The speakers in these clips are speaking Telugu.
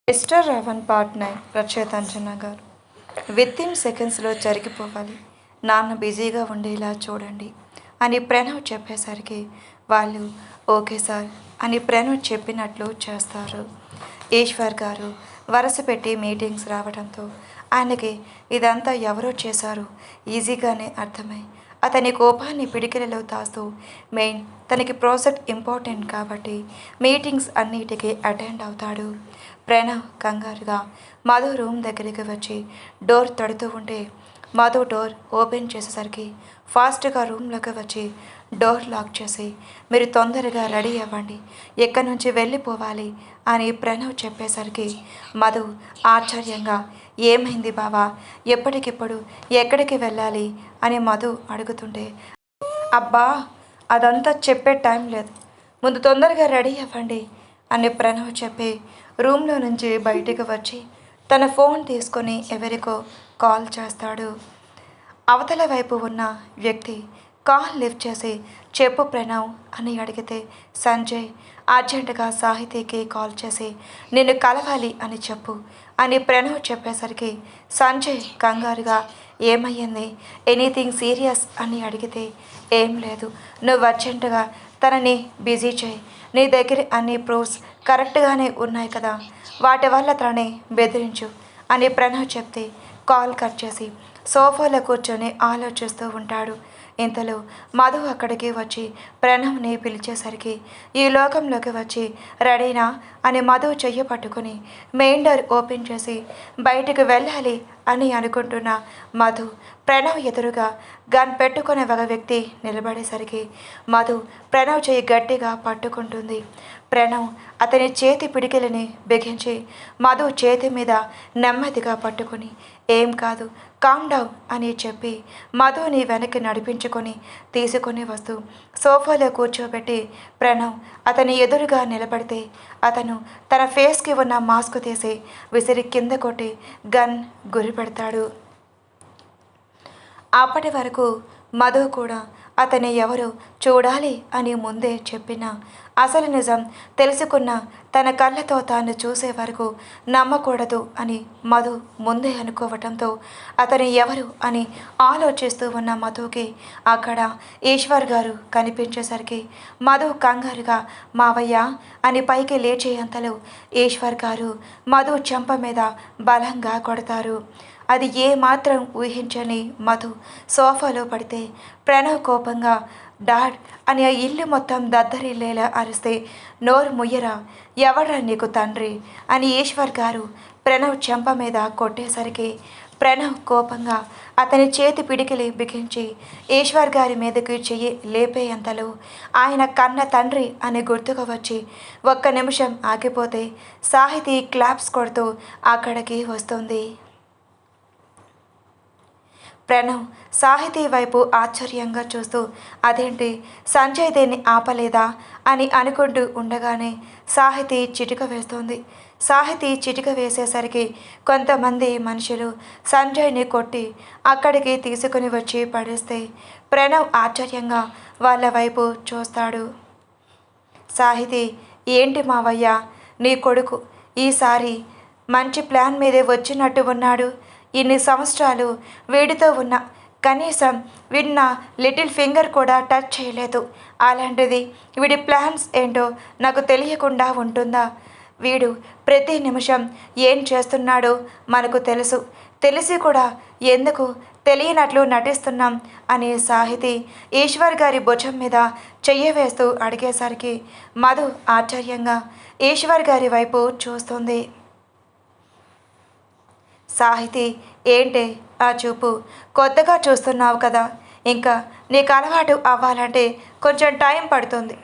మిస్టర్ రావణ్ పార్ట్ 9 రచయిత అంజనా గారు. వితిన్ సెకండ్స్లో జరిగిపోవాలి, నాన్న బిజీగా ఉండేలా చూడండి అని ప్రణవ్ చెప్పేసరికి వాళ్ళు ఓకే సార్ అని ప్రణవ్ చెప్పినట్లు చేస్తారు. ఈశ్వర్ గారు వరుస పెట్టి మీటింగ్స్ రావడంతో ఆయనకి ఇదంతా ఎవరో చేశారు ఈజీగానే అర్థమై అతని కోపాన్ని పిడికిలలో దాస్తూ మెయిన్ తనకి ప్రాజెక్ట్ ఇంపార్టెంట్ కాబట్టి మీటింగ్స్ అన్నిటికీ అటెండ్ అవుతాడు. ప్రణవ్ కంగారుగా మధు రూమ్ దగ్గరికి వచ్చి డోర్ తడుతూ ఉంటే మధు డోర్ ఓపెన్ చేసేసరికి ఫాస్ట్గా రూమ్లోకి వచ్చి డోర్ లాక్ చేసి మీరు తొందరగా రెడీ అవ్వండి, ఎక్కడి నుంచి వెళ్ళిపోవాలి అని ప్రణవ్ చెప్పేసరికి మధు ఆశ్చర్యంగా ఏమైంది బావా, ఎప్పటికిప్పుడు ఎక్కడికి వెళ్ళాలి అని మధు అడుగుతుంటే అబ్బా అదంతా చెప్పే టైం లేదు, ముందు తొందరగా రెడీ అవ్వండి అని ప్రణవ్ చెప్పి రూమ్లో నుంచి బయటికి వచ్చి తన ఫోన్ తీసుకొని ఎవరికో కాల్ చేస్తాడు. అవతల వైపు ఉన్న వ్యక్తి కాల్ లిఫ్ట్ చేసి చెప్పు ప్రణవ్ అని అడిగితే సంజయ్ అర్జెంటుగా సాహితీకి కాల్ చేసి నిన్ను కలవాలి అని చెప్పు అని ప్రణవ్ చెప్పేసరికి సంజయ్ కంగారుగా ఏమయ్యింది, ఎనీథింగ్ సీరియస్ అని అడిగితే ఏం లేదు, నువ్వు అర్జెంటుగా తనని బిజీ చేయి, నీ దగ్గర అన్ని ప్రూఫ్స్ కరెక్ట్గానే ఉన్నాయి కదా, వాటి వల్ల తనని బెదిరించు అని ప్రణవ్ చెప్తే కాల్ కట్ చేసి సోఫాలో కూర్చొని ఆలోచిస్తూ ఉంటాడు. ఇంతలో మధు అక్కడికి వచ్చి ప్రణవ్ని పిలిచేసరికి ఈ లోకంలోకి వచ్చి రెడీనా అని మధు చెయ్యి పట్టుకుని మెయిన్ డోర్ ఓపెన్ చేసి బయటికి వెళ్ళాలి అని అనుకుంటున్న మధు ప్రణవ్ ఎదురుగా గన్ పెట్టుకునే ఒక వ్యక్తి నిలబడేసరికి మధు ప్రణవ్ చెయ్యి గట్టిగా పట్టుకుంటుంది. ప్రణవ్ అతని చేతి పిడికిలని బిగించి మధు చేతి మీద నెమ్మదిగా పట్టుకొని ఏం కాదు కామ్ డౌన్ అని చెప్పి మధుని వెనక్కి నడిపించుకొని తీసుకొని వస్తూ సోఫాలో కూర్చోబెట్టి ప్రణవ్ అతని ఎదురుగా నిలబడితే అతను తన ఫేస్కి ఉన్న మాస్క్ తీసి విసిరి కింద కొట్టి గన్ గురి పెడతాడు. అప్పటి వరకు మధు కూడా అతని ఎవరు చూడాలి అని ముందే చెప్పిన అసలు నిజం తెలుసుకున్న తన కళ్ళతో తాను చూసే వరకు నమ్మకూడదు అని మధు ముందే అనుకోవటంతో అతని ఎవరు అని ఆలోచిస్తూ ఉన్న మధుకి అక్కడ ఈశ్వర్ గారు కనిపించేసరికి మధు కంగారుగా మావయ్య అని పైకి లేచేంతలో ఈశ్వర్ గారు మధు చెంప మీద బలంగా కొడతారు. అది ఏమాత్రం ఊహించని మధు సోఫాలో పడితే ప్రణవ్ కోపంగా డాడ్ అని ఆ ఇల్లు మొత్తం దద్దరిల్లేలా అరిస్తే నోరు ముయ్యరా, ఎవడ్రా నీకు తండ్రి అని ఈశ్వర్ గారు ప్రణవ్ చెంప మీద కొట్టేసరికి ప్రణవ్ కోపంగా అతని చేతి పిడికిలి బిగించి ఈశ్వర్ గారి మీదకి చెయ్యి లేపేంతలో ఆయన కన్న తండ్రి అని గుర్తుకు వచ్చి ఒక్క నిమిషం ఆగిపోతే సాహితీ క్లాప్స్ కొడుతూ అక్కడికి వస్తుంది. ప్రణవ్ సాహితీ వైపు ఆశ్చర్యంగా చూస్తూ అదేంటి సంజయ్ దీన్ని ఆపలేదా అని అనుకుంటూ ఉండగానే సాహితీ చిటిక వేస్తుంది. సాహితీ చిటిక వేసేసరికి కొంతమంది మనుషులు సంజయ్ని కొట్టి అక్కడికి తీసుకుని వచ్చి పడేస్తే ప్రణవ్ ఆశ్చర్యంగా వాళ్ళ వైపు చూస్తాడు. సాహితీ ఏంటి మావయ్య నీ కొడుకు ఈసారి మంచి ప్లాన్ మీదే వచ్చినట్టు ఉన్నాడు, ఇన్ని సంవత్సరాలు వీడితో ఉన్న కనీసం వీడిన లిటిల్ ఫింగర్ కూడా టచ్ చేయలేదు, అలాంటిది వీడి ప్లాన్స్ ఏంటో నాకు తెలియకుండా ఉంటుందా, వీడు ప్రతి నిమిషం ఏం చేస్తున్నాడో మనకు తెలుసు, తెలిసి కూడా ఎందుకు తెలియనట్లు నటిస్తున్నాం అని సాహితీ ఈశ్వర్ గారి భుజం మీద చెయ్యి వేస్తూ అడిగేసరికి మధు ఆశ్చర్యంగా ఈశ్వర్ గారి వైపు చూస్తుంది. సాహితీ ఏంటే ఆ చూపు, కొత్తగా చూస్తున్నావు కదా, ఇంకా నీకు అలవాటు అవ్వాలంటే కొంచెం టైం పడుతుంది,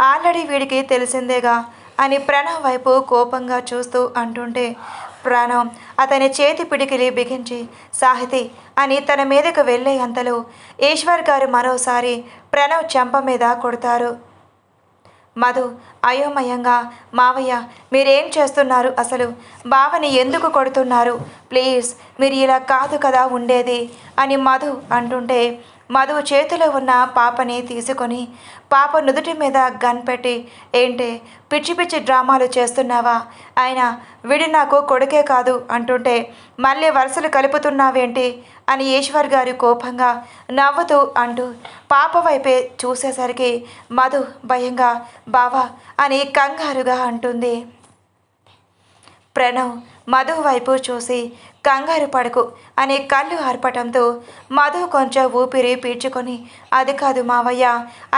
ఆల్రెడీ వీడికి తెలిసిందేగా అని ప్రణవ్ వైపు కోపంగా చూస్తూ అంటుంటే ప్రణవ్ అతని చేతి పిడికిలి బిగించి సాహితీ అని తన మీదకు వెళ్ళే అంతలో ఈశ్వర్ గారు మరోసారి ప్రణవ్ చెంప మీద కొడతారు. మధు అయోమయంగా మావయ్య మీరేం చేస్తున్నారు, అసలు బావని ఎందుకు కొడుతున్నారు, ప్లీజ్ మీరు ఇలా కాదు కదా ఉండేది అని మధు అంటుంటే మధు చేతిలో ఉన్న పాపని తీసుకొని పాప నుదుటి మీద గన్ పెట్టి, ఏంటి పిచ్చి పిచ్చి డ్రామాలు చేస్తున్నావా, ఆయన వీడి నాకు కొడుకే కాదు అంటుంటే మళ్ళీ వరుసలు కలుపుతున్నావేంటి అని ఈశ్వర్ గారు కోపంగా నవ్వుతూ అంటూ పాప వైపే చూసేసరికి మధు భయంగా బావా అని కంగారుగా అంటుంది. ప్రణవ్ మధు వైపు చూసి కంగారు పడకు అని కళ్ళు ఆర్పటంతో మధు కొంచెం ఊపిరి పీల్చుకొని అది కాదు మావయ్య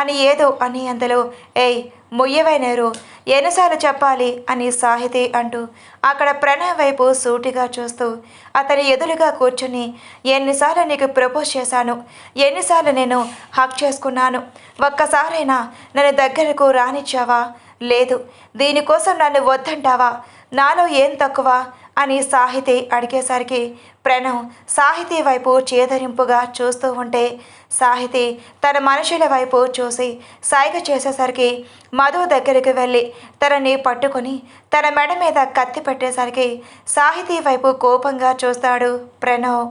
అని ఏదో అని అందులో ఏయ్ ముయ్యవైనరు ఎన్నిసార్లు చెప్పాలి అని సాహితి అంటూ అక్కడ ప్రణవ్ వైపు సూటిగా చూస్తూ అతని ఎదురుగా కూర్చుని ఎన్నిసార్లు నీకు ప్రపోజ్ చేశాను, ఎన్నిసార్లు నేను హక్ చేసుకున్నాను, ఒక్కసారైనా నన్ను దగ్గరకు రానిచ్చావా, లేదు దీనికోసం నన్ను వద్దంటావా, నాలో ఏం తక్కువ అని సాహితి అడిగేసరికి ప్రణవ్ సాహితీ వైపు చేదరింపుగా చూస్తూ ఉంటే సాహితి తన మనుషుల వైపు చూసి సైగ చేసేసరికి మధు దగ్గరికి వెళ్ళి తనని పట్టుకొని తన మెడ మీద కత్తి పెట్టేసరికి సాహితీ వైపు కోపంగా చూస్తాడు ప్రణవ్.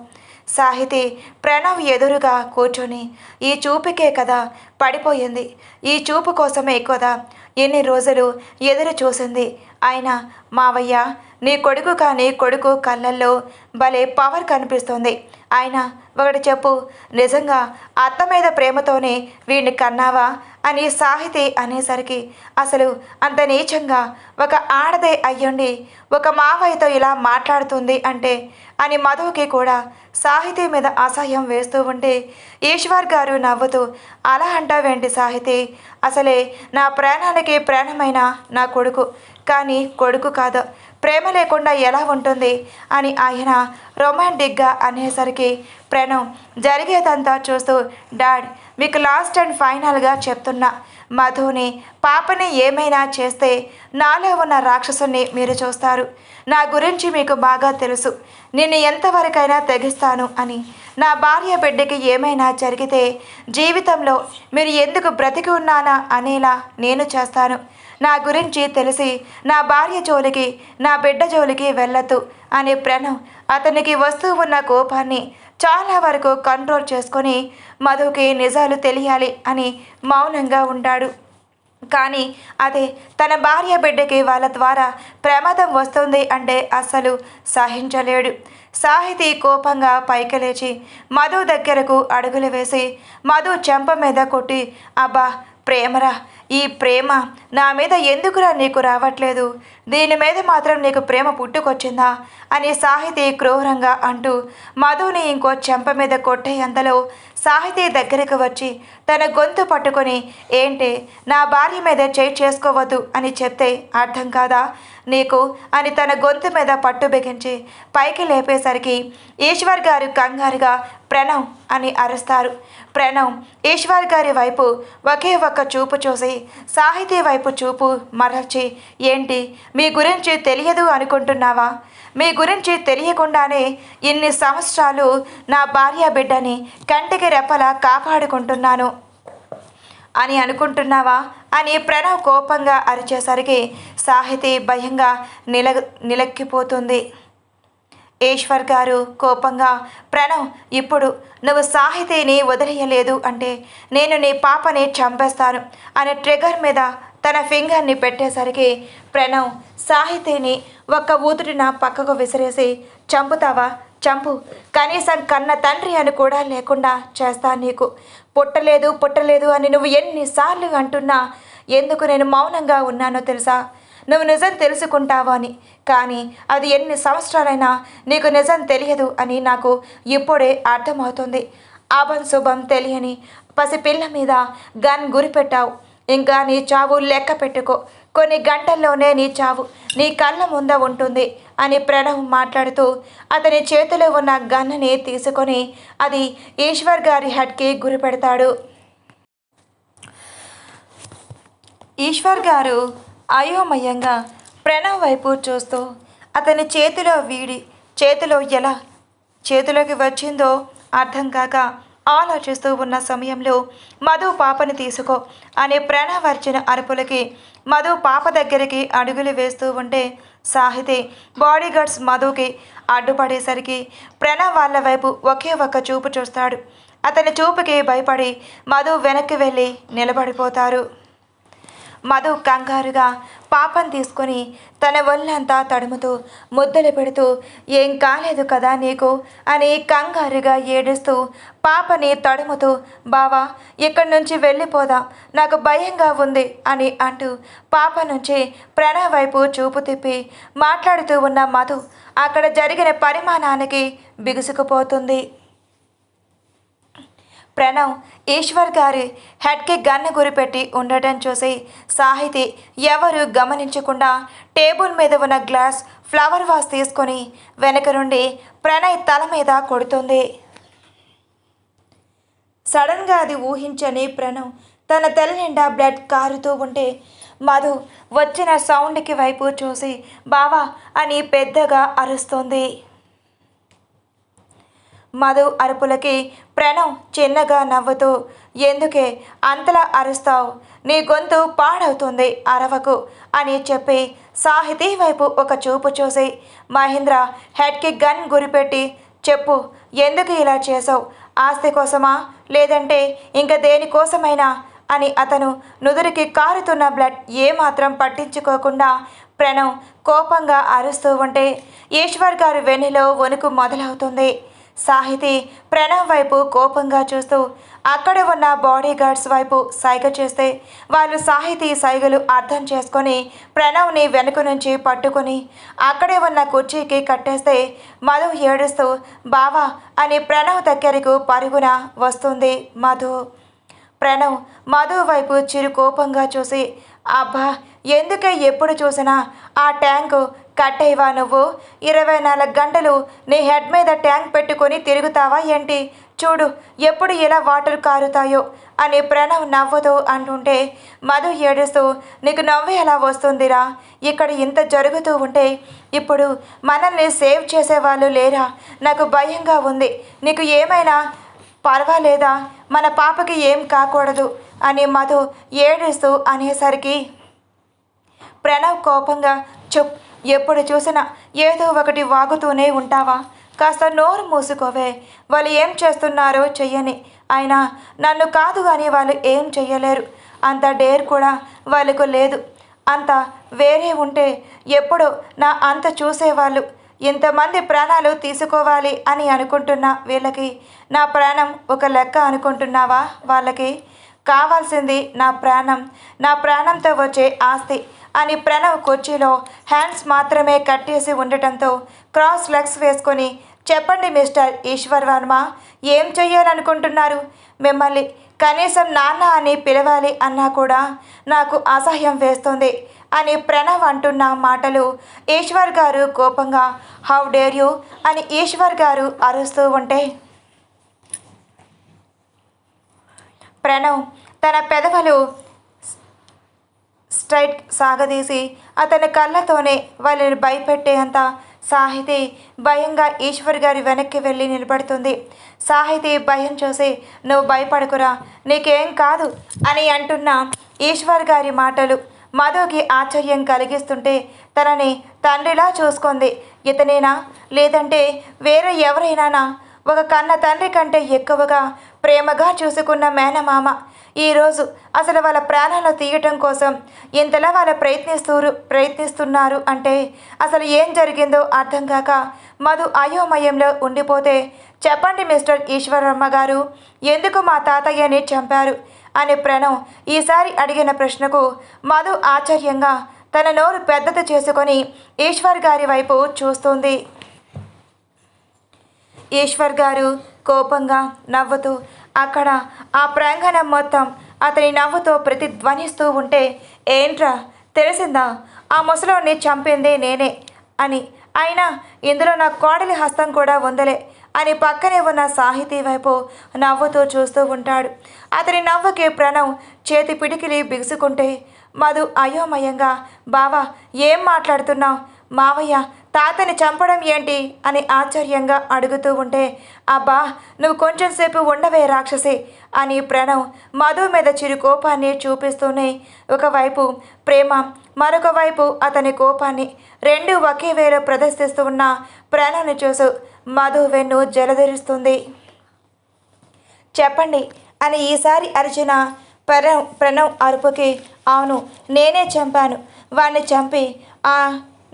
సాహితి ప్రణవ్ ఎదురుగా కూర్చొని ఈ చూపుకే కదా పడిపోయింది, ఈ చూపు కోసమే కదా ఎన్ని రోజులు ఎదురు చూసింది, అయినా మావయ్య నీ కొడుకు కానీ కొడుకు కళ్ళల్లో భలే పవర్ కనిపిస్తుంది, ఆయన ఒకటి చెప్పు నిజంగా అత్త మీద ప్రేమతోనే వీడిని కన్నావా అని సాహితి అనేసరికి అసలు అంత నీచంగా ఒక ఆడదే అయ్యుండి ఒక మావయ్యతో ఇలా మాట్లాడుతుంది అంటే అని మధుకి కూడా సాహితి మీద అసహ్యం వేస్తూ ఉంటే ఈశ్వర్ గారు నవ్వుతూ అలా అంటావేంటి సాహితి, అసలే నా ప్రాణానికి ప్రాణమైన నా కొడుకు, కానీ కొడుకు కాదు, ప్రేమ లేకుండా ఎలా ఉంటుంది అని ఆయన రొమాంటిక్గా అనేసరికి ప్రణవ్ జరిగేదంతా చూస్తూ డాడ్ మీకు లాస్ట్ అండ్ ఫైనల్గా చెప్తున్నా, మధుని పాపని ఏమైనా చేస్తే నాలో ఉన్న రాక్షసుని మీరు చూస్తారు, నా గురించి మీకు బాగా తెలుసు, నేను ఎంతవరకైనా తెగిస్తాను అని, నా భార్య బిడ్డకి ఏమైనా జరిగితే జీవితంలో మీరు ఎందుకు బ్రతికి ఉన్నానా అనేలా నేను చేస్తాను, నా గురించి తెలిసి నా భార్య జోలికి నా బిడ్డ జోలికి వెళ్ళొద్దు అని ప్రణవ్ అతనికి వస్తూ ఉన్న కోపాన్ని చాలా వరకు కంట్రోల్ చేసుకొని మధుకి నిజాలు తెలియాలి అని మౌనంగా ఉంటాడు. కానీ అదే తన భార్య బిడ్డకి వాళ్ళ ద్వారా ప్రమాదం వస్తుంది అంటే అస్సలు సహించలేడు. సాహితి కోపంగా పైకి లేచి మధు దగ్గరకు అడుగులు వేసి మధు చెంప మీద కొట్టి అబ్బా ప్రేమరా, ఈ ప్రేమ నా మీద ఎందుకురా నీకు రావట్లేదు, దీని మీద మాత్రం నీకు ప్రేమ పుట్టుకొచ్చిందా అని సాహితి క్రూరంగా అంటూ మధుని ఇంకో చెంప మీద కొట్టే అంతలో సాహితి దగ్గరికి వచ్చి తన గొంతు పట్టుకొని ఏంటి నా భార్య మీద చేయి చేసుకోవద్దు అని చెప్తే అర్థం కాదా నీకు అని తన గొంతు మీద పట్టు బిగించి పైకి లేపేసరికి ఈశ్వర్ గారు కంగారుగా ప్రణవ్ అని అరుస్తారు. ప్రణవ్ ఈశ్వర్ గారి వైపు ఒకే ఒక్క చూపు చూసి సాహితీ వైపు చూపు మరల్చి ఏంటి మీ గురించి తెలియదు అనుకుంటున్నావా, మీ గురించి తెలియకుండానే ఇన్ని సంవత్సరాలు నా భార్య బిడ్డని కంటికి రెప్పలా కాపాడుకుంటున్నాను అని అనుకుంటున్నావా అని ప్రణవ్ కోపంగా అరిచేసరికి సాహితి భయంగా నిలక్కిపోతుంది. ఈశ్వర్ గారు కోపంగా ప్రణవ్ ఇప్పుడు నువ్వు సాహితిని వదిలేయలేదు అంటే నేను నీ పాపని చంపేస్తాను అనే ట్రిగర్ మీద తన ఫింగర్ని పెట్టేసరికి ప్రణవ్ సాహితిని ఒక్క ఊతుడిన పక్కకు విసిరేసి చంపుతావా చంపు, కనీసం కన్న తండ్రి అని కూడా లేకుండా చేస్తా, నీకు పుట్టలేదు అని నువ్వు ఎన్నిసార్లు అంటున్నా ఎందుకు నేను మౌనంగా ఉన్నానో తెలుసా, నువ్వు నిజం తెలుసుకుంటావు అని, కానీ అది ఎన్ని సంవత్సరాలైనా నీకు నిజం తెలియదు అని నాకు ఇప్పుడే అర్థమవుతుంది. అభం శుభం తెలియని పసిపిల్ల మీద గన్ గురిపెట్టావు, ఇంకా నీ చావు లెక్క పెట్టుకో, కొన్ని గంటల్లోనే నీ చావు నీ కళ్ళ ముంద ఉంటుంది అని ప్రణవ్ మాట్లాడుతూ అతని చేతిలో ఉన్న గన్నుని తీసుకొని అది ఈశ్వర్ గారి హెడ్కి గురిపెడతాడు. ఈశ్వర్ గారు అయోమయంగా ప్రణవ్ వైపు చూస్తూ అతని చేతిలో ఎలా చేతిలోకి వచ్చిందో అర్థం కాక ఆలోచిస్తూ ఉన్న సమయంలో మధు పాపని తీసుకో అని ప్రణవ్ వచ్చిన అరుపులకి మధు పాప దగ్గరికి అడుగులు వేస్తూ ఉంటే సాహితి బాడీగార్డ్స్ మధుకి అడ్డుపడేసరికి ప్రణవ్ వాళ్ళ వైపు ఒకే ఒక్క చూపు చూస్తాడు. అతని చూపుకి భయపడి మధు వెనక్కి వెళ్ళి నిలబడిపోతారు. మధు కంగారుగా పాపను తీసుకొని తన ఒళ్ళంతా తడుముతూ ముద్దలు పెడుతూ ఏం కాలేదు కదా నీకు అని కంగారుగా ఏడుస్తూ పాపని తడుముతూ బావా ఇక్కడి నుంచి వెళ్ళిపోదా నాకు భయంగా ఉంది అని అంటూ పాప నుంచి ప్రణవ్ వైపు చూపు తిప్పి మాట్లాడుతూ ఉన్న మధు అక్కడ జరిగిన పరిమాణానికి బిగుసుకుపోతుంది. ప్రణవ్ ఈశ్వర్ గారి హెడ్కి గన్ను గురిపెట్టి ఉండటం చూసి సాహితి ఎవరు గమనించకుండా టేబుల్ మీద ఉన్న గ్లాస్ ఫ్లవర్ వాస్ తీసుకొని వెనక నుండి ప్రణయ్ తల మీద కొడుతుంది. సడన్గా అది ఊహించని ప్రణవ్ తన తల నిండా బ్లడ్ కారుతూ ఉంటే మధు వచ్చిన సౌండ్కి వైపు చూసి బావా అని పెద్దగా అరుస్తుంది. మధు అరుపులకి ప్రణవ్ చిన్నగా నవ్వుతూ ఎందుకే అంతలా అరుస్తావు నీ గొంతు పాడవుతుంది అరవకు అని చెప్పి సాహితీ వైపు ఒక చూపు చూసి మహేంద్ర హెడ్కి గన్ గురిపెట్టి చెప్పు ఎందుకు ఇలా చేసావు ఆస్తి కోసమా లేదంటే ఇంకా దేనికోసమైనా అని అతను నుదురికి కారుతున్న బ్లడ్ ఏమాత్రం పట్టించుకోకుండా ప్రణవ్ కోపంగా అరుస్తూ ఉంటే ఈశ్వర్ గారు వెన్నులో వణుకు మొదలవుతుంది. సాహితి ప్రణవ్ వైపు కోపంగా చూస్తూ అక్కడ ఉన్న బాడీగార్డ్స్ వైపు సైగ చేస్తే వాళ్ళు సాహితీ సైగలు అర్థం చేసుకొని ప్రణవ్ని వెనుక నుంచి పట్టుకొని అక్కడే ఉన్న కుర్చీకి కట్టేస్తే మధు ఏడుస్తూ బావా అని ప్రణవ్ దగ్గరకు పరుగున వస్తుంది మధు. ప్రణవ్ మధు వైపు చిరు కోపంగా చూసి అబ్బా ఎందుకే ఎప్పుడు చూసినా ఆ ట్యాంకు కట్టేవా నువ్వు 24 గంటలు నీ హెడ్ మీద ట్యాంక్ పెట్టుకొని తిరుగుతావా ఏంటి చూడు ఎప్పుడు ఎలా వాటర్ కారుతాయో అని ప్రణవ్ నవ్వుతూ అంటుంటే మధు ఏడుస్తూ నీకు నవ్వు ఎలా వస్తుందిరా ఇక్కడ ఇంత జరుగుతూ ఉంటే ఇప్పుడు మనల్ని సేవ్ చేసేవాళ్ళు లేరా నాకు భయంగా ఉంది నీకు ఏమైనా పర్వాలేదా మన పాపకి ఏం కాకూడదు అని మధు ఏడుస్తూ అనేసరికి ప్రణవ్ కోపంగా చెప్ ఎప్పుడు చూసినా ఏదో ఒకటి వాగుతూనే ఉంటావా కాస్త నోరు మూసుకోవే వాళ్ళు ఏం చేస్తున్నారో చెయ్యని అయినా నన్ను కాదు కానీ వాళ్ళు ఏం చెయ్యలేరు అంత డేర్ కూడా వాళ్ళకు లేదు అంత వేరే ఉంటే ఎప్పుడో నా అంత చూసేవాళ్ళు ఇంతమంది ప్రాణాలు తీసుకోవాలి అని అనుకుంటున్న వీళ్ళకి నా ప్రాణం ఒక లెక్క అనుకుంటున్నావా వాళ్ళకి కావాల్సింది నా ప్రాణంతో వచ్చే ఆస్తి అని ప్రణవ్ కుర్చీలో హ్యాండ్స్ మాత్రమే కట్టేసి ఉండటంతో క్రాస్ లెగ్స్ వేసుకొని చెప్పండి మిస్టర్ ఈశ్వర్ వర్మ ఏం చెయ్యాలనుకుంటున్నారు మిమ్మల్ని కనీసం నాన్న అని పిలవాలి అన్నా కూడా నాకు అసహ్యం వేస్తుంది అని ప్రణవ్ అంటున్న మాటలు ఈశ్వర్ గారు కోపంగా హౌ డేర్ యూ అని ఈశ్వర్ గారు అరుస్తూ ఉంటే ప్రణవ్ తన పెదవులు స్ట్రైట్ సాగదీసి అతని కళ్ళతోనే వాళ్ళని భయపెట్టేంత సాహితి భయంగా ఈశ్వర్ గారి వెనక్కి వెళ్ళి నిలబడుతుంది. సాహితి భయం చూసి నువ్వు భయపడకురా నీకేం కాదు అని అంటున్న ఈశ్వర్ గారి మాటలు మధుకి ఆశ్చర్యం కలిగిస్తుంటే తనని తండ్రిలా చూసుకుంది. ఇతనేనా లేదంటే వేరే ఎవరైనానా ఒక కన్న తండ్రి కంటే ఎక్కువగా ప్రేమగా చూసుకున్న మేనమామ ఈరోజు అసలు వాళ్ళ ప్రాణాలు తీయటం కోసం ఇంతలా వాళ్ళు ప్రయత్నిస్తున్నారు అంటే అసలు ఏం జరిగిందో అర్థం కాక మధు అయోమయంలో ఉండిపోతే చెప్పండి మిస్టర్ ఈశ్వరమ్మ గారు ఎందుకు మా తాతయ్యని చంపారు అని ప్రణవ్ ఈసారి అడిగిన ప్రశ్నకు మధు ఆశ్చర్యంగా తన నోరు పెద్దది చేసుకొని ఈశ్వర్ గారి వైపు చూస్తుంది. ఈశ్వర్ గారు కోపంగా నవ్వుతూ అక్కడ ఆ ప్రాంగణం మొత్తం అతని నవ్వుతో ప్రతిధ్వనిస్తూ ఉంటే ఏంట్రా తెలిసిందా ఆ ముసలోని చంపింది నేనే అని అయినా ఇందులో నా కోడలి హస్తం కూడా ఉందలే అని పక్కనే ఉన్న సాహితీ వైపు నవ్వుతూ చూస్తూ ఉంటాడు. అతని నవ్వుకి ప్రణవ్ చేతి పిడికిలి బిగుసుకుంటే మధు అయోమయంగా బావా ఏం మాట్లాడుతున్నావు మావయ్య తాతని చంపడం ఏంటి అని ఆశ్చర్యంగా అడుగుతూ ఉంటే అబ్బా నువ్వు కొంచెం సేపు ఉండవే రాక్షసి అని ప్రణవ్ మధు మీద చిరు కోపాన్ని చూపిస్తూనే ఒకవైపు ప్రేమ మరొక వైపు అతని కోపాన్ని రెండు ఒకే వేళ ప్రదర్శిస్తూ ఉన్న ప్రణవ్ని చూసు మధు వెన్ను జలధరిస్తుంది. చెప్పండి అని ఈసారి అరిచిన ప్రణవ్ అరుపుకి అవును నేనే చంపాను, వాణ్ణి చంపి ఆ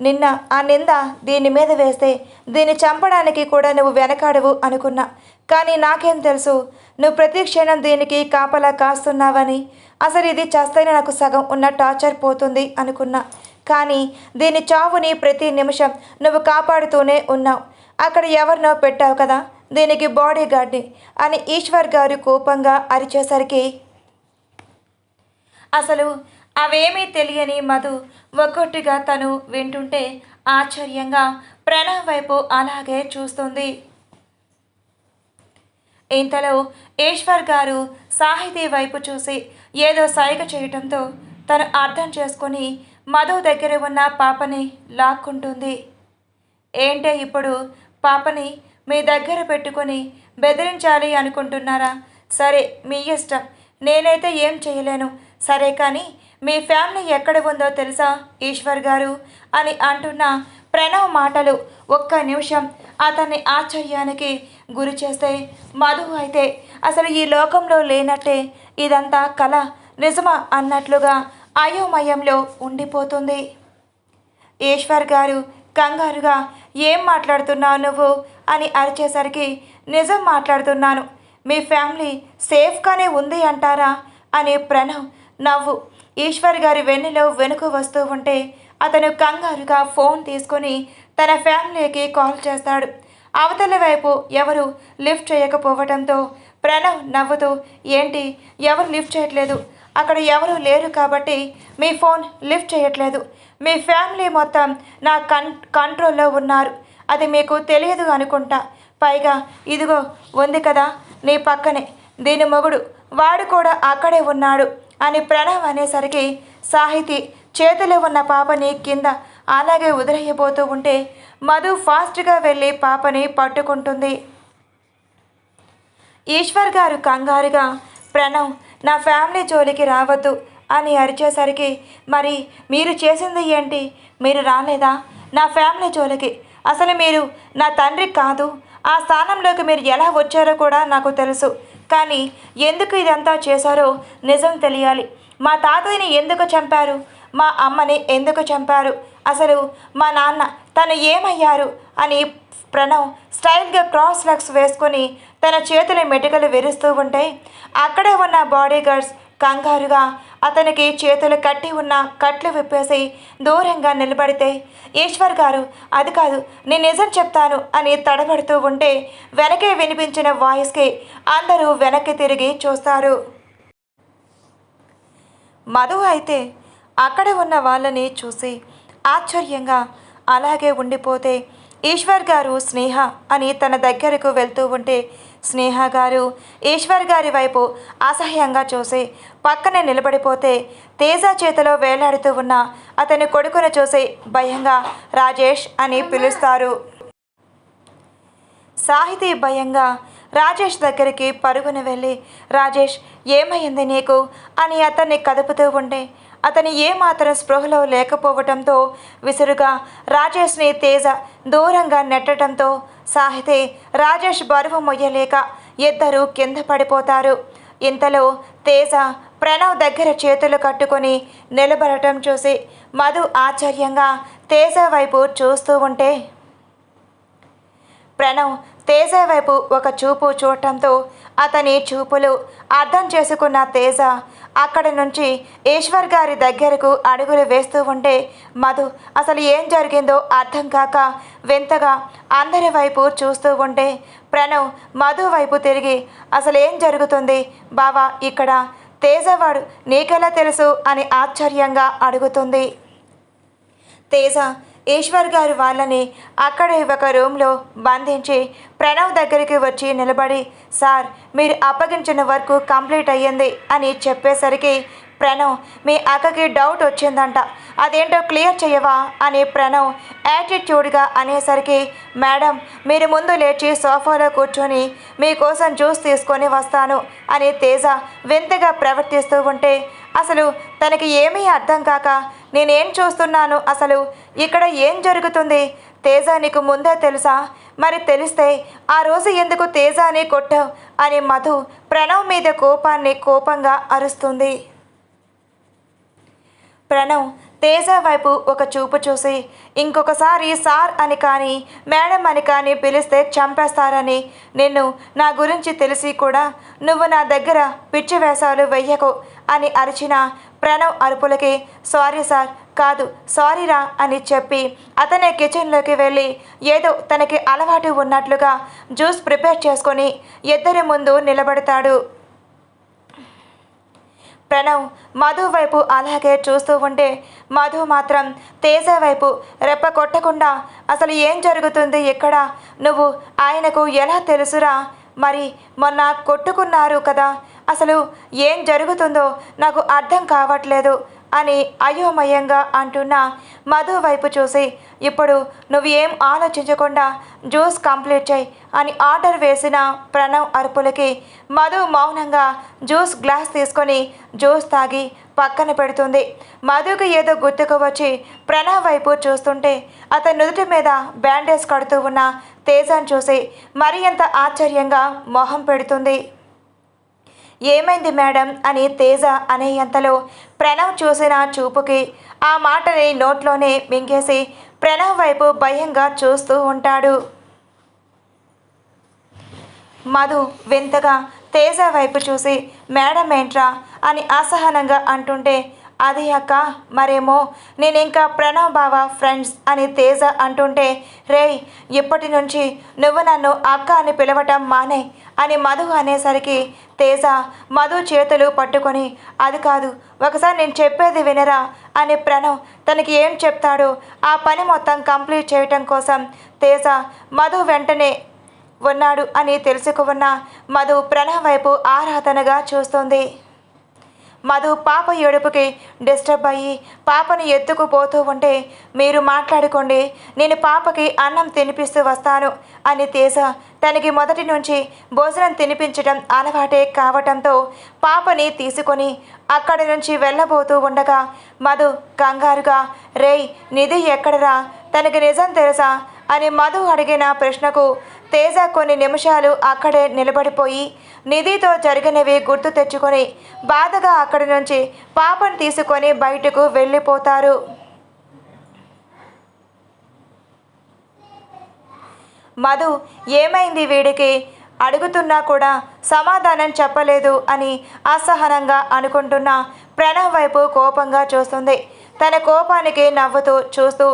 నిన్న ఆ నింద దీని మీద వేస్తే దీన్ని చంపడానికి కూడా నువ్వు వెనకాడవు అనుకున్నా. కానీ నాకేం తెలుసు నువ్వు ప్రతి క్షణం దీనికి కాపలా కాస్తున్నావని. అసలు ఇది చస్తేనే నాకు సగం ఉన్న టార్చర్ పోతుంది అనుకున్నా. కానీ దీని చావుని ప్రతి నిమిషం నువ్వు కాపాడుతూనే ఉన్నావు. అక్కడ ఎవరినో పెట్టావు కదా దీనికి బాడీ గార్డ్ని అని ఈశ్వర్ గారు కోపంగా అరిచేసరికి అసలు అవేమీ తెలియని మధు ఒక్కొక్కటిగా తను వింటుంటే ఆశ్చర్యంగా ప్రణవ్ వైపు అలాగే చూస్తుంది. ఇంతలో ఈశ్వర్ గారు సాహితీ వైపు చూసి ఏదో సైగ చేయటంతో తను అర్థం చేసుకొని మధు దగ్గర ఉన్న పాపని లాక్కుంటుంది. ఏంటే ఇప్పుడు పాపని మీ దగ్గర పెట్టుకొని బెదిరించాలి అనుకుంటున్నారా? సరే మీ ఇష్టం, నేనైతే ఏం చేయలేను. సరే కానీ మీ ఫ్యామిలీ ఎక్కడ ఉందో తెలుసా ఈశ్వర్ గారు అని అంటున్న ప్రణవ్ మాటలు ఒక్క నిమిషం అతన్ని ఆశ్చర్యానికి గురి చేస్తే మధు అయితే అసలు ఈ లోకంలో లేనట్టే ఇదంతా కళ నిజమా అన్నట్లుగా అయోమయంలో ఉండిపోతుంది. ఈశ్వర్ గారు కంగారుగా ఏం మాట్లాడుతున్నావు నువ్వు అని అరిచేసరికి నిజం మాట్లాడుతున్నాను, మీ ఫ్యామిలీ సేఫ్గానే ఉంది అంటారా అని ప్రణవ్ నవ్వు ఈశ్వర్ గారి వెన్నులో వెనుక వస్తూ ఉంటే అతను కంగారుగా ఫోన్ తీసుకొని తన ఫ్యామిలీకి కాల్ చేస్తాడు. అవతల వైపు ఎవరు లిఫ్ట్ చేయకపోవడంతో ప్రణవ్ నవ్వుతూ ఏంటి ఎవరు లిఫ్ట్ చేయట్లేదు, అక్కడ ఎవరు లేరు కాబట్టి మీ ఫోన్ లిఫ్ట్ చేయట్లేదు, మీ ఫ్యామిలీ మొత్తం నా కంట్రోల్లో ఉన్నారు, అది మీకు తెలియదు అనుకుంటా. పైగా ఇదిగో ఉంది కదా నీ పక్కనే దీని మొగుడు, వాడు కూడా అక్కడే ఉన్నాడు అని ప్రణవ్ అనేసరికి సాహితి చేతిలో ఉన్న పాపని కింద అలాగే వదిలేయబోతూ ఉంటే మధు ఫాస్ట్గా వెళ్ళి పాపని పట్టుకుంటుంది. ఈశ్వర్ గారు కంగారుగా ప్రణవ్ నా ఫ్యామిలీ జోలికి రావద్దు అని అరిచేసరికి మరి మీరు చేసింది ఏంటి, మీరు రాలేదా నా ఫ్యామిలీ జోలికి? అసలు మీరు నా తండ్రి కాదు, ఆ స్థానంలోకి మీరు ఎలా వచ్చారో కూడా నాకు తెలుసు. కానీ ఎందుకు ఇదంతా చేశారో నిజం తెలియాలి. మా తాతయ్యని ఎందుకు చంపారు, మా అమ్మని ఎందుకు చంపారు, అసలు మా నాన్న తను ఏమయ్యారు అని ప్రణవ్ స్టైల్గా క్రాస్ లెగ్స్ వేసుకొని తన చేతుల మెటుకలు విరుస్తూ ఉంటే అక్కడే ఉన్న బాడీ గార్డ్స్ కంగారుగా అతనికి చేతులు కట్టి ఉన్న కట్లు విప్పేసి దూరంగా నిలబడితే ఈశ్వర్ గారు అది కాదు నేను నిజం చెప్తాను అని తడబడుతూ ఉంటే వెనకే వినిపించిన వాయిస్కి అందరూ వెనక్కి తిరిగి చూస్తారు. మధు అయితే అక్కడ ఉన్న వాళ్ళని చూసి ఆశ్చర్యంగా అలాగే ఉండిపోతే ఈశ్వర్ గారు స్నేహ అని తన దగ్గరకు వెళ్తూ ఉంటే స్నేహ గారు ఈశ్వర్ గారి వైపు అసహ్యంగా చూసి పక్కనే నిలబడిపోతే తేజ చేతిలో వేలాడుతూ ఉన్న అతని కొడుకును చూసి భయంగా రాజేష్ అని పిలుస్తారు. సాహితీ భయంగా రాజేష్ దగ్గరికి పరుగున వెళ్ళి రాజేష్ ఏమైంది నీకు అని అతన్ని కదుపుతూ ఉంటే అతని ఏమాత్రం స్పృహలో లేకపోవటంతో విసురుగా రాజేష్ని తేజ దూరంగా నెట్టడంతో సాహితి రాజేష్ బరువు మొయ్యలేక ఇద్దరు కింద పడిపోతారు. ఇంతలో తేజ ప్రణవ్ దగ్గర చేతులు కట్టుకొని నిలబడటం చూసి మధు ఆశ్చర్యంగా తేజ వైపు చూస్తూ ఉంటే ప్రణవ్ తేజ వైపు ఒక చూపు చూడటంతో అతని చూపులు అర్థం చేసుకున్న తేజ అక్కడి నుంచి ఈశ్వర్ గారి దగ్గరకు అడుగులు వేస్తూ ఉంటే మధు అసలు ఏం జరిగిందో అర్థం కాక వింతగా అందరి వైపు చూస్తూ ఉంటే ప్రణవ్ మధు వైపు తిరిగి అసలు ఏం జరుగుతుంది బావా ఇక్కడ, తేజవాడు నీకెలా తెలుసు అని ఆశ్చర్యంగా అడుగుతుంది. తేజ ఈశ్వర్ గారు వాళ్ళని అక్కడే ఒక రూమ్లో బంధించి ప్రణవ్ దగ్గరికి వచ్చి నిలబడి సార్ మీరు అప్పగించిన వర్క్ కంప్లీట్ అయ్యింది అని చెప్పేసరికి ప్రణవ్ మీ అక్కకి డౌట్ వచ్చిందంట, అదేంటో క్లియర్ చేయవా అని ప్రణవ్ యాటిట్యూడ్గా అనేసరికి మేడం మీరు ముందు లేచి సోఫాలో కూర్చొని మీకోసం జ్యూస్ తీసుకొని వస్తాను అని తేజ వింతగా ప్రవర్తిస్తూ ఉంటే అసలు తనకి ఏమీ అర్థం కాక నేనేం చూస్తున్నాను, అసలు ఇక్కడ ఏం జరుగుతుంది, తేజ నీకు ముందే తెలుసా, మరి తెలిస్తే ఆ రోజు ఎందుకు తేజ అని కొట్టావు అని మధు ప్రణవ్ మీద కోపంగా అరుస్తుంది. ప్రణవ్ తేజ వైపు ఒక చూపు చూసి, ఇంకొకసారి సార్ అని కానీ మేడం అని కానీ పిలిస్తే చంపేస్తారని, నిన్ను నా గురించి తెలిసి కూడా నువ్వు నా దగ్గర పిచ్చి వేషాలు వెయ్యకు అని అరిచిన ప్రణవ్ అరుపులకి సారీ సార్ కాదు సారీరా అని చెప్పి అతనే కిచెన్లోకి వెళ్ళి ఏదో తనకి అలవాటు ఉన్నట్లుగా జ్యూస్ ప్రిపేర్ చేసుకొని ఇద్దరి ముందు నిలబడతాడు. ప్రణవ్ మధు వైపు అలాగే చూస్తూ ఉంటే మధు మాత్రం తేజ వైపు రెప్ప కొట్టకుండా, అసలు ఏం జరుగుతుంది ఇక్కడ, నువ్వు ఆయనకు ఎలా తెలుసురా, మరి మొన్న కొట్టుకున్నారు కదా, అసలు ఏం జరుగుతుందో నాకు అర్థం కావట్లేదు అని అయోమయంగా అంటున్న మధు వైపు చూసి, ఇప్పుడు నువ్వు ఏం ఆలోచించకుండా జ్యూస్ కంప్లీట్ చేయి అని ఆర్డర్ వేసిన ప్రణవ్ అరుపులకి మధు మౌనంగా జ్యూస్ గ్లాస్ తీసుకొని జ్యూస్ తాగి పక్కన పెడుతుంది. మధుకి ఏదో గుర్తుకు వచ్చి ప్రణవ్ వైపు చూస్తుంటే అతని నుదుటి మీద బ్యాండేజ్ కడుతూ ఉన్న తేజను చూసి మరి ఎంత ఆశ్చర్యంగా మొహం పెడుతుంది. ఏమైంది మేడం అని తేజ అనేంతలో ప్రణవ్ చూసిన చూపుకి ఆ మాటని నోట్లోనే మింగేసి ప్రణవ్ వైపు భయంగా చూస్తూ ఉంటాడు. మధు వింతగా తేజ వైపు చూసి మేడం ఏంట్రా అని అసహనంగా అంటుంటే, అది అక్క మరేమో నేను ఇంకా ప్రణవ్ బావ ఫ్రెండ్స్ అని తేజ అంటుంటే, రేయ్ ఇప్పటి నుంచి నువ్వు నన్ను అక్క అని పిలవటం మానే అని మధు అనేసరికి తేజ మధు చేతులు పట్టుకొని, అది కాదు ఒకసారి నేను చెప్పేది వినరా అని ప్రణవ్ తనకి ఏం చెప్తాడో ఆ పని మొత్తం కంప్లీట్ చేయటం కోసం తేజ మధు వెంటనే ఉన్నాడు అని తెలుసుకున్న మధు ప్రణవ్ వైపు ఆరాధనగా చూస్తుంది. మధు పాప ఏడుపుకి డిస్టర్బ్ అయ్యి పాపని ఎత్తుకుపోతూ ఉంటే, మీరు మాట్లాడుకోండి నేను పాపకి అన్నం తినిపిస్తూ వస్తాను అని తేజ తనకి మొదటి నుంచి భోజనం తినిపించడం అలవాటే కావటంతో పాపని తీసుకొని అక్కడి నుంచి వెళ్ళబోతూ ఉండగా మధు కంగారుగా, రేయ్ నిధి ఎక్కడరా, తనకి నిజం తెలుసా అని మధు అడిగిన ప్రశ్నకు తేజ కొన్ని నిమిషాలు అక్కడే నిలబడిపోయి నిధితో జరిగినవి గుర్తు తెచ్చుకొని బాధగా అక్కడి నుంచి పాపను తీసుకొని బయటకు వెళ్ళిపోతారు. మధు ఏమైంది వీడికి అడుగుతున్నా కూడా సమాధానం చెప్పలేదు అని అసహనంగా అనుకుంటున్న ప్రణవ్ వైపు కోపంగా చూస్తుంది. తన కోపానికి నవ్వుతూ చూస్తూ,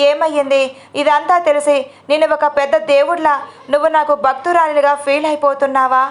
ఏమయ్యింది, ఇదంతా తెలిసి నేను ఒక పెద్ద దేవుడిలా నువ్వు నాకు భక్తురాలిగా ఫీల్ అయిపోతున్నావా,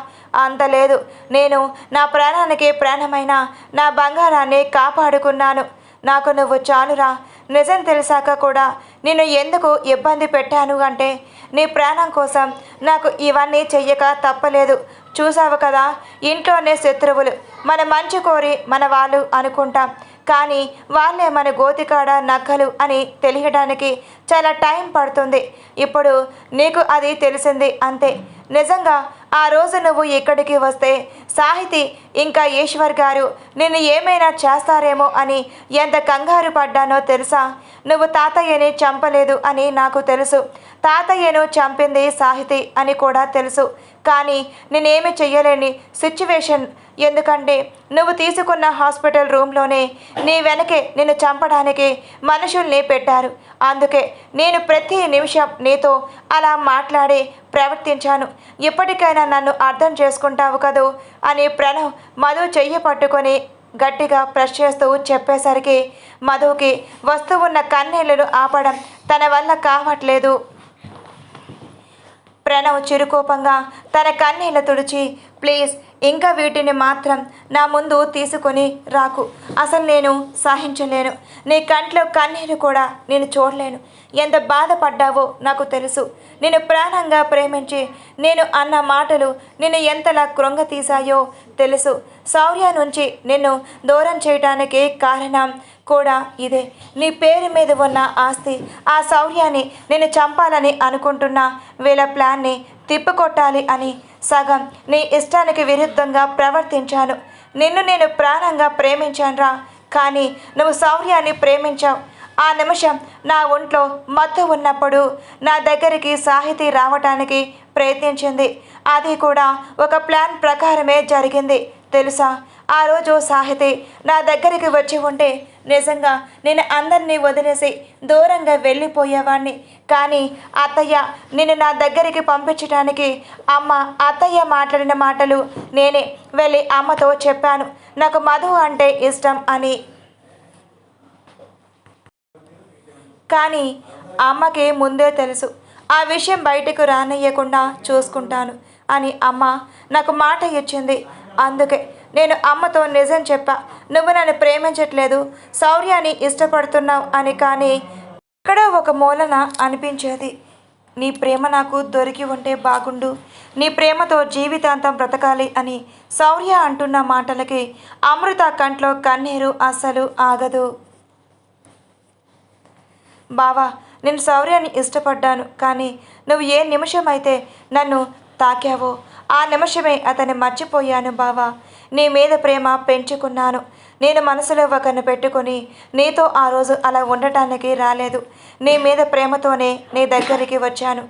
అంత లేదు, నేను నా ప్రాణానికి ప్రాణమైన నా బంగారాన్ని కాపాడుకున్నాను, నాకు నువ్వు చాలురా, నిజం తెలిసాక కూడా నేను ఎందుకు ఇబ్బంది పెట్టాను అంటే నీ ప్రాణం కోసం నాకు ఇవన్నీ చెయ్యక తప్పలేదు, చూసావు కదా ఇంట్లోనే శత్రువులు మన మంచి కోరి మన వాళ్ళు అనుకుంటాం, కానీ వాళ్ళే మన గోతికాడ నక్కలు అని తెలియడానికి చాలా టైం పడుతుంది, ఇప్పుడు నీకు అది తెలిసింది అంతే. నిజంగా ఆ రోజు నువ్వు ఇక్కడికి వస్తే సాహితి ఇంకా ఈశ్వర్ గారు నిన్ను ఏమైనా చేస్తారేమో అని ఎంత కంగారు పడ్డానో తెలుసా. నువ్వు తాతయ్యని చంపలేదు అని నాకు తెలుసు, తాతయ్యను చంపింది సాహితి అని కూడా తెలుసు, కానీ నేనేమి చెయ్యలేని సిచ్యువేషన్, ఎందుకంటే నువ్వు తీసుకున్న హాస్పిటల్ రూమ్లోనే నీ వెనకే నిన్ను చంపడానికి మనుషుల్ని పెట్టారు, అందుకే నేను ప్రతి నిమిషం నీతో అలా మాట్లాడి ప్రవర్తించాను, ఇప్పటికైనా నన్ను అర్థం చేసుకుంటావు కదూ అని ప్రణవ్ మధు చెయ్యి పట్టుకొని గట్టిగా ప్రెస్ చేస్తూ చెప్పేసరికి మధుకి వస్తూ ఉన్న కన్నీళ్లను ఆపడం తన వల్ల కావట్లేదు. ప్రణవ్ చిరుకోపంగా తన కన్నీళ్లు తుడిచి, ప్లీజ్ ఇంకా వీటిని మాత్రం నా ముందు తీసుకొని రాకు, అసలు నేను సహించలేను, నీ కంట్లో కన్నీరు కూడా నేను చూడలేను, ఎంత బాధపడ్డావో నాకు తెలుసు, నేను ప్రాణంగా ప్రేమించి నేను అన్న మాటలు నిన్ను ఎంతలా కృంగతీశాయో తెలుసు, శౌర్య నుంచి నిన్ను దూరం చేయడానికి కారణం కూడా ఇదే, నీ పేరు మీద ఉన్న ఆస్తి ఆ శౌర్యాన్ని నేను చంపాలని అనుకుంటున్న వీళ్ళ ప్లాన్ని తిప్పికొట్టాలి అని సగం నీ ఇష్టానికి విరుద్ధంగా ప్రవర్తించాను, నిన్ను నేను ప్రాణంగా ప్రేమించానురా, కానీ నువ్వు శౌర్యాన్ని ప్రేమించావు, ఆ నిమిషం నా ఒంట్లో మత్తు ఉన్నప్పుడు నా దగ్గరికి సాహితీ రావటానికి ప్రయత్నించింది. అది కూడా ఒక ప్లాన్ ప్రకారమే జరిగింది తెలుసా. ఆ రోజు సాహితి నా దగ్గరికి వచ్చి ఉంటే నిజంగా నేను అందరినీ వదిలేసి దూరంగా వెళ్ళిపోయేవాడిని. కానీ అత్తయ్య నిన్ను నా దగ్గరికి పంపించడానికి అత్తయ్య మాట్లాడిన మాటలు నేనే వెళ్ళి అమ్మతో చెప్పాను, నాకు మధు అంటే ఇష్టం అని. కానీ అమ్మకి ముందే తెలుసు, ఆ విషయం బయటకు రానియ్యకుండా చూసుకుంటాను అని అమ్మ నాకు మాట ఇచ్చింది. అందుకే నేను అమ్మతో నిజం చెప్పా, నువ్వు నన్ను ప్రేమించట్లేదు, శౌర్యాన్ని ఇష్టపడుతున్నావు అని. కానీ ఎక్కడో ఒక మూలన అనిపించేది, నీ ప్రేమ నాకు దొరికి ఉంటే బాగుండు, నీ ప్రేమతో జీవితాంతం బ్రతకాలి అని. శౌర్య అంటున్న మాటలకి అమృత కంట్లో కన్నీరు అస్సలు ఆగదు. బావా, నేను శౌర్యాన్ని ఇష్టపడ్డాను, కానీ నువ్వు ఏ నిమిషమైతే నన్ను తాకావో ఆ నిమిషమే అతన్ని మర్చిపోయాను బావా. నీ మీద ప్రేమ పెంచుకున్నాను. నేను మనసులో ఒకరిని పెట్టుకొని నీతో ఆ రోజు అలా ఉండటానికి రాలేదు. నీ మీద ప్రేమతోనే నీ దగ్గరికి వచ్చాను.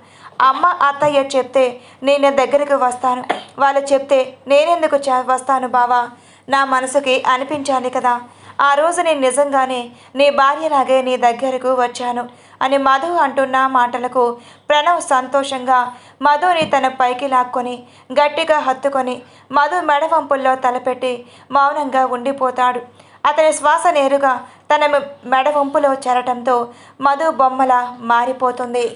అమ్మ అత్తయ్య చెప్తే నేను దగ్గరికి వస్తాను, వాళ్ళు చెప్తే నేనెందుకు వస్తాను బావా. నా మనసుకి అనిపించాలి కదా. ఆ రోజు నేను నిజంగానే నీ భార్యలాగే నీ దగ్గరకు వచ్చాను అని మధు అంటున్న మాటలకు ప్రణవ్ సంతోషంగా మధుని తన పైకి లాక్కొని గట్టిగా హత్తుకొని మధు మెడవంపుల్లో తలపెట్టి మౌనంగా ఉండిపోతాడు. అతని శ్వాస నేరుగా తన మెడవంపులో చేరటంతో మధు బొమ్మలా మారిపోతుంది.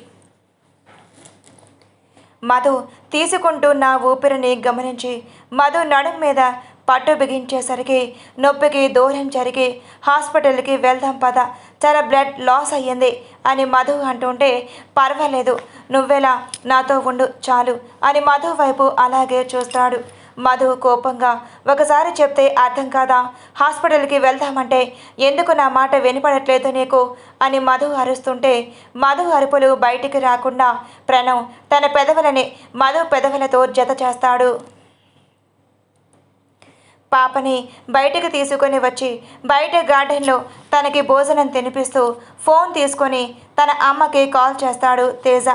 మధు తీసుకుంటున్న ఊపిరిని గమనించి మధు నడుం మీద పట్టు బిగించేసరికి నొప్పికి దూరం జరిగి హాస్పిటల్కి వెళ్దాం పద, చాలా బ్లడ్ లాస్ అయ్యింది అని మధు అంటుంటే, పర్వాలేదు నువ్వెలా నాతో ఉండు చాలు అని మధు వైపు అలాగే చూస్తాడు. మధు కోపంగా, ఒకసారి చెప్తే అర్థం కాదా, హాస్పిటల్కి వెళ్దామంటే ఎందుకు నా మాట వినపడట్లేదు నీకు అని మధు అరుస్తుంటే, మధు అరుపులు బయటికి రాకుండా ప్రణవ్ తన పెదవులని మధు పెదవులతో జత చేస్తాడు. పాపని బయటకు తీసుకొని వచ్చి బయట గార్డెన్లో తనకి భోజనం తినిపిస్తూ ఫోన్ తీసుకొని తన అమ్మకి కాల్ చేస్తాడు తేజ.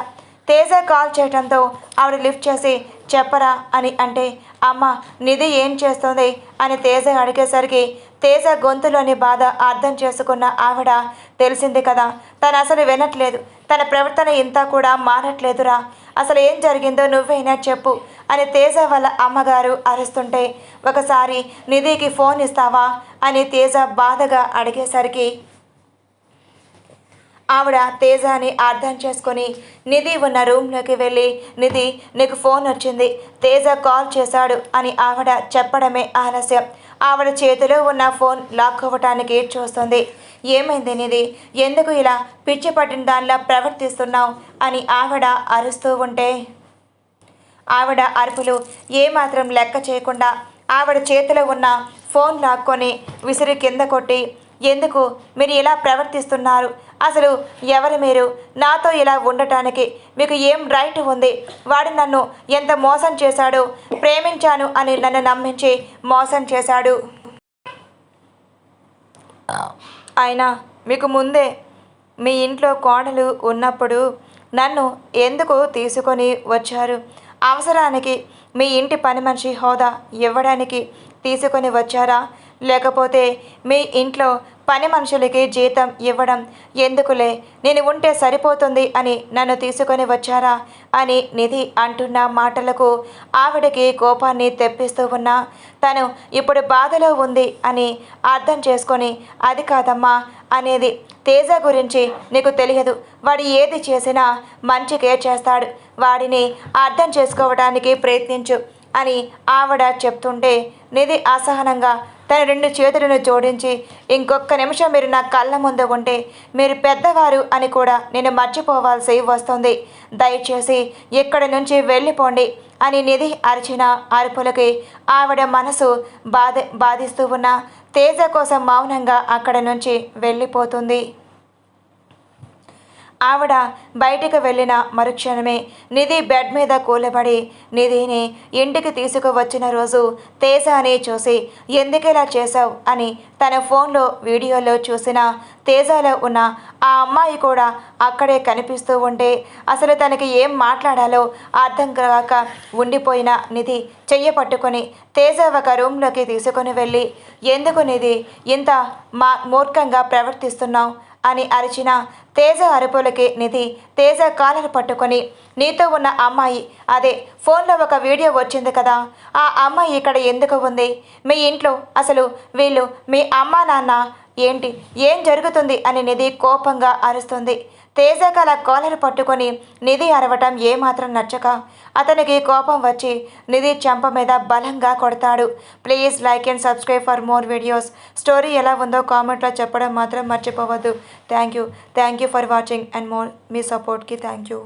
తేజ కాల్ చేయడంతో ఆవిడ లిఫ్ట్ చేసి చెప్పరా అని అంటే, అమ్మ నిధి ఏం చేస్తుంది అని తేజ అడిగేసరికి తేజ గొంతులోని బాధ అర్థం చేసుకున్న ఆవిడ, తెలిసింది కదా తను అసలు వినట్లేదు, తన ప్రవర్తన ఇంతా కూడా మారట్లేదురా, అసలు ఏం జరిగిందో నువ్వైనా చెప్పు అని తేజ వాళ్ళ అమ్మగారు అరుస్తుంటే, ఒకసారి నిధికి ఫోన్ ఇస్తావా అని తేజ బాధగా అడిగేసరికి ఆవిడ తేజాని అర్థం చేసుకొని నిధి ఉన్న రూమ్లోకి వెళ్ళి, నిధి నీకు ఫోన్ వచ్చింది, తేజ కాల్ చేశాడు అని ఆవిడ చెప్పడమే ఆలస్యం. ఆవిడ చేతిలో ఉన్న ఫోన్ లాక్కోవటానికి చూస్తుంది. ఏమైంది నిధి, ఎందుకు ఇలా పిచ్చి పట్టిన దానిలా ప్రవర్తిస్తున్నావు అని ఆవిడ అరుస్తూ ఉంటే, ఆవిడ అరుపులు ఏమాత్రం లెక్క చేయకుండా ఆవిడ చేతిలో ఉన్న ఫోన్ లాక్కొని విసిరి కింద కొట్టి, ఎందుకు మీరు ఇలా ప్రవర్తిస్తున్నారు, అసలు ఎవరు మీరు, నాతో ఇలా ఉండటానికి మీకు ఏం రైట్ ఉంది, వాడు నన్ను ఎంత మోసం చేశాడు, ప్రేమించాను అని నన్ను నమ్మించి మోసం చేశాడు, అయినా మీకు ముందే మీ ఇంట్లో కోడలు ఉన్నప్పుడు నన్ను ఎందుకు తీసుకొని వచ్చారు, అవసరానికి మీ ఇంటి పని మనిషి హోదా ఇవ్వడానికి తీసుకొని వచ్చారా, లేకపోతే మీ ఇంట్లో పని మనుషులకి జీతం ఇవ్వడం ఎందుకులే, నేను ఉంటే సరిపోతుంది అని నన్ను తీసుకొని వచ్చారా అని నిధి అంటున్న మాటలకు ఆవిడకి కోపాన్ని తెప్పిస్తూ ఉన్నా, తను ఇప్పుడు బాధలో ఉంది అని అర్థం చేసుకొని, అది కాదమ్మా అనేది, తేజ గురించి నీకు తెలియదు, వాడు ఏది చేసినా మంచికే చేస్తాడు, వాడిని అర్థం చేసుకోవడానికి ప్రయత్నించు అని ఆవిడ చెప్తుంటే, నిధి అసహనంగా తన 2 చేతులను జోడించి, ఇంకొక నిమిషం మీరు నా కళ్ళ ముందు ఉంటే మీరు పెద్దవారు అని కూడా నేను మర్చిపోవాల్సి వస్తుంది, దయచేసి ఇక్కడి నుంచి వెళ్ళిపోండి అని నిధి అరిచిన అరుపులకి ఆవిడ మనసు బాధిస్తూ ఉన్న తేజ కోసం మౌనంగా అక్కడి నుంచి వెళ్ళిపోతుంది. ఆవిడ బయటికి వెళ్ళిన మరుక్షణమే నిధి బెడ్ మీద కూలబడి నిధిని ఇంటికి తీసుకువచ్చిన రోజు తేజని చూసి ఎందుకిలా చేశావు అని తన ఫోన్లో వీడియోలో చూసిన తేజలో ఉన్న ఆ అమ్మాయి కూడా అక్కడే కనిపిస్తూ ఉంటే అసలు తనకి ఏం మాట్లాడాలో అర్థం కాక ఉండిపోయిన నిధి చెయ్యి పట్టుకొని తేజ ఒక రూమ్లోకి తీసుకొని వెళ్ళి ఎందుకు నిధి ఇంత మూర్ఖంగా ప్రవర్తిస్తున్నావు అని అరిచిన తేజ అరుపులకి నిధి తేజ కాళ్ళను పట్టుకొని నీతో ఉన్న అమ్మాయి అదే ఫోన్లో ఒక వీడియో వచ్చింది కదా ఆ అమ్మాయి ఇక్కడ ఎందుకు ఉంది మీ ఇంట్లో అసలు వీళ్ళు మీ అమ్మా నాన్న ఏంటి ఏం జరుగుతుంది అని నిధి కోపంగా అరుస్తుంది. తేజ కల కాలర్ పట్టుకొని నిధి అరవటం ఏమాత్రం నచ్చక అతనికి కోపం వచ్చి నిధి చెంప మీద బలంగా కొడతాడు. Please like and subscribe for more videos. Story ఎలా ఉందో కామెంట్లో చెప్పడం మాత్రం మర్చిపోవద్దు. Thank you for watching and more మీ సపోర్ట్కి థ్యాంక్ యూ.